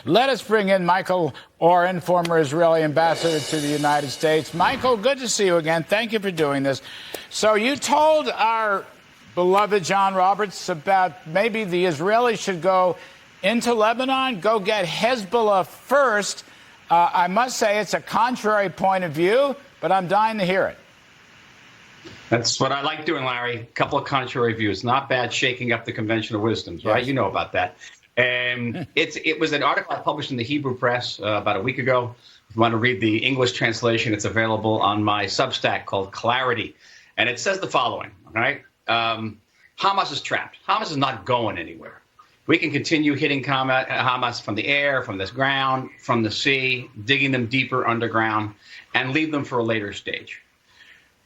Let us bring in Michael Oren, former Israeli ambassador to the United States. Michael, good to see you again. Thank you for doing this. So you told our beloved John Roberts about maybe the Israelis should go into Lebanon, go get Hezbollah first. I must say it's a contrary point of view, but I'm dying to hear it. That's what I like doing, Larry. A couple of contrary views. Not bad shaking up the conventional wisdoms, right? Yes. You know about that. It was an article I published in the Hebrew press about a week ago. If you want to read the English translation, it's available on my Substack called Clarity. And it says the following, all right? Hamas is trapped. Hamas is not going anywhere. We can continue hitting Hamas from the air, from the ground, from the sea, digging them deeper underground, and leave them for a later stage.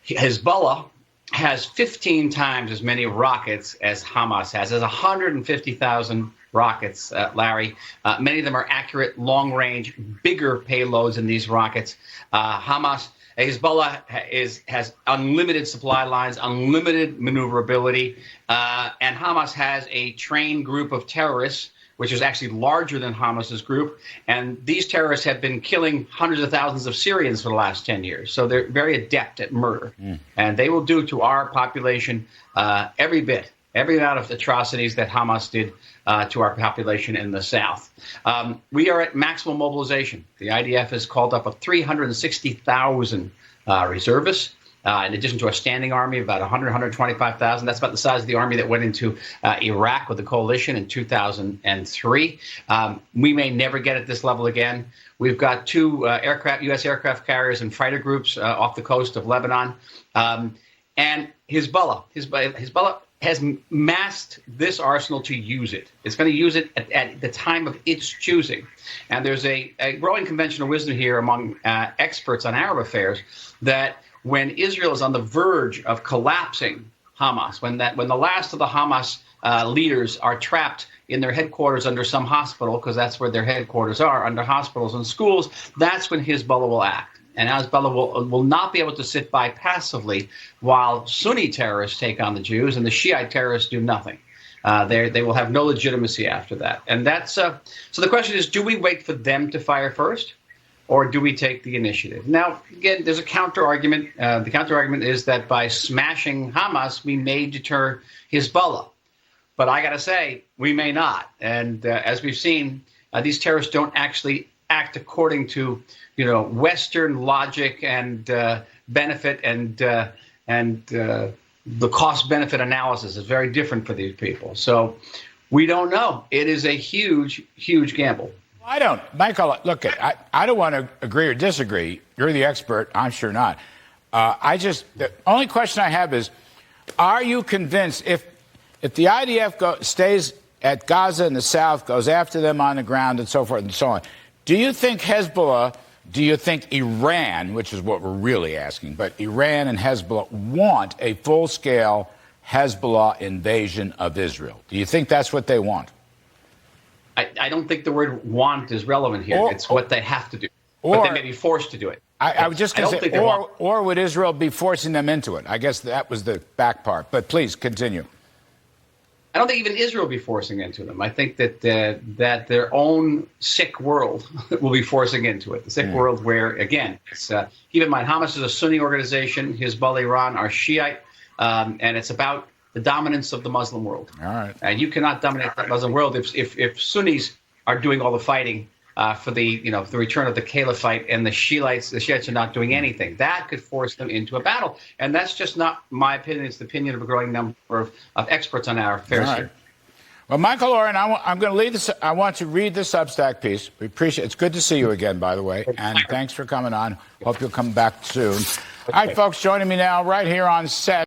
Hezbollah has 15 times as many rockets as Hamas has. There's 150,000 rockets, Larry. Many of them are accurate, long-range, bigger payloads in these rockets. Hezbollah has unlimited supply lines, unlimited maneuverability, and Hamas has a trained group of terrorists, which is actually larger than Hamas's group. And these terrorists have been killing hundreds of thousands of Syrians for the last 10 years. So they're very adept at murder. And they will do to our population every amount of atrocities that Hamas did to our population in the south. We are at maximum mobilization. The IDF has called up 360,000 reservists. In addition to a standing army of about 125,000. That's about the size of the army that went into Iraq with the coalition in 2003. We may never get at this level again. We've got two U.S. aircraft carriers and fighter groups off the coast of Lebanon. And Hezbollah has masked this arsenal to use it. It's going to use it at the time of its choosing. And there's a growing conventional wisdom here among experts on Arab affairs that when Israel is on the verge of collapsing Hamas, when the last of the Hamas leaders are trapped in their headquarters under some hospital, because that's where their headquarters are, under hospitals and schools, that's when Hezbollah will act. And Hezbollah will not be able to sit by passively while Sunni terrorists take on the Jews and the Shiite terrorists do nothing. They will have no legitimacy after that. And that's so the question is, do we wait for them to fire first? Or do we take the initiative? Now, again, there's a counter-argument. The counter-argument is that by smashing Hamas, we may deter Hezbollah. But I got to say, we may not. And as we've seen, these terrorists don't actually act according to, Western logic and benefit and the cost-benefit analysis is very different for these people. So we don't know. It is a huge, huge gamble. I don't. Michael, look, I don't want to agree or disagree. You're the expert. I'm sure not. The only question I have is, are you convinced if the IDF stays at Gaza in the south, goes after them on the ground and so forth and so on, do you think Hezbollah, do you think Iran, which is what we're really asking, but Iran and Hezbollah want a full-scale Hezbollah invasion of Israel? Do you think that's what they want? I don't think the word want is relevant here. It's what they have to do. But they may be forced to do it. I was just going to say, or would Israel be forcing them into it? I guess that was the back part. But please continue. I don't think even Israel will be forcing into them. I think that their own sick world will be forcing into it. The sick world where, again, keep in mind, Hamas is a Sunni organization. Hezbollah, Iran are Shiite. And it's about the dominance of the Muslim world. All right. And you cannot dominate the Muslim world if Sunnis are doing all the fighting for the return of the caliphate, and the Shiites are not doing anything. That could force them into a battle. And that's just not my opinion. It's the opinion of a growing number of experts on our affairs here. Well, Michael Oren, I'm going to leave this. I want to read the Substack piece. We appreciate it. It's good to see you again, by the way. And thanks for coming on. Hope you'll come back soon. All right, folks, joining me now right here on set.